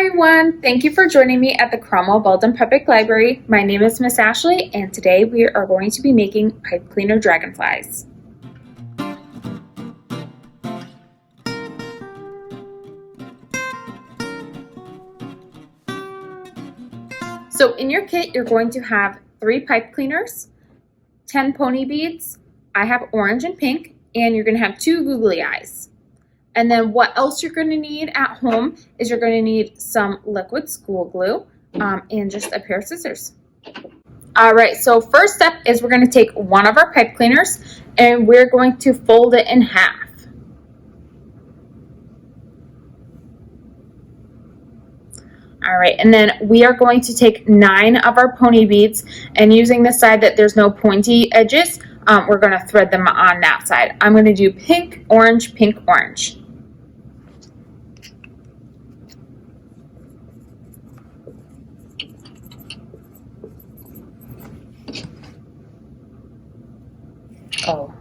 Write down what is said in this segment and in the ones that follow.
Hi everyone, thank you for joining me at the Cromwell-Belden Public Library. My name is Miss Ashley and today we are going to be making pipe cleaner dragonflies. So in your kit you're going to have 3 pipe cleaners, 10 pony beads, I have orange and pink, and you're going to have 2 googly eyes. And then what else you're going to need at home is you're going to need some liquid school glue and just a pair of scissors. All right, so first step is we're going to take one of our pipe cleaners and we're going to fold it in half. All right, and then we are going to take 9 of our pony beads, and using the side that there's no pointy edges, we're going to thread them on that side. I'm going to do pink, orange, pink, orange. Oh.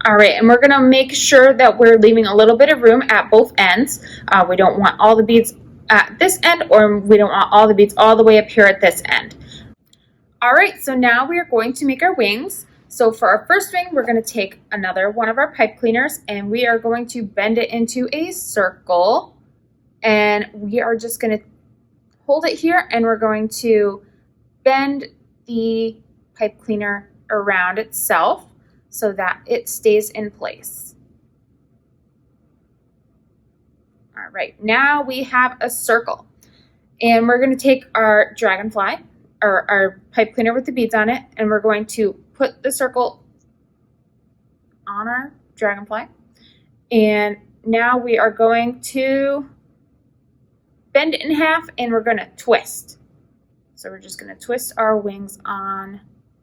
All right, and we're going to make sure that we're leaving a little bit of room at both ends. We don't want all the beads at this end, or we don't want all the beads all the way up here at this end. All right, so now we are going to make our wings. So for our first wing, we're going to take another one of our pipe cleaners and we are going to bend it into a circle, and we are just going to hold it here and we're going to bend the pipe cleaner around itself so that it stays in place. All right, now we have a circle, and we're going to take our dragonfly, or our pipe cleaner with the beads on it, and we're going to put the circle on our dragonfly, and now we are going to bend it in half and we're going to twist. So we're just going to twist our wings on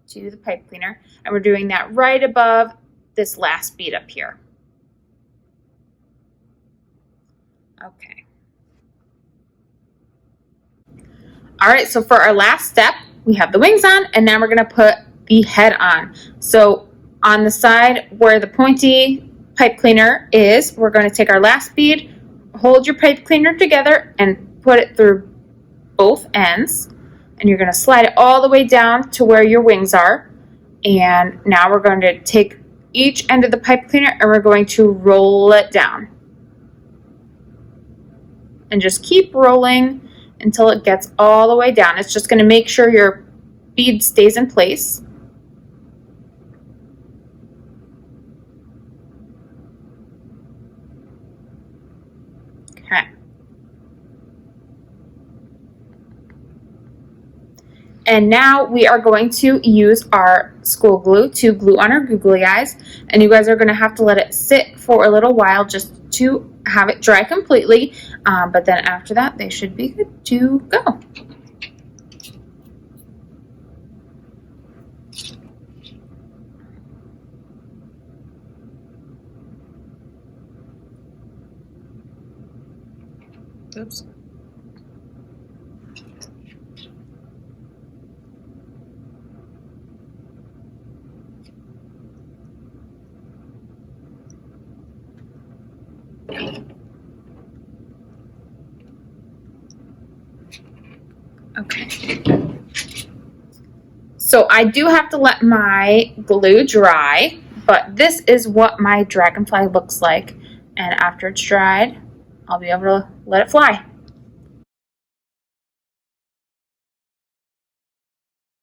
to the pipe cleaner, and we're doing that right above this last bead up here. Okay. All right, so for our last step, we have the wings on, and now we're going to put the head on. So on the side where the pointy pipe cleaner is, we're going to take our last bead, hold your pipe cleaner together, and put it through both ends. And you're going to slide it all the way down to where your wings are. And now we're going to take each end of the pipe cleaner and we're going to roll it down. And just keep rolling until it gets all the way down. It's just going to make sure your bead stays in place. Okay. And now we are going to use our school glue to glue on our googly eyes. And you guys are going to have to let it sit for a little while just to have it dry completely. But then after that, they should be good to go. Oops. Okay. So I do have to let my glue dry, but this is what my dragonfly looks like. And after it's dried, I'll be able to let it fly.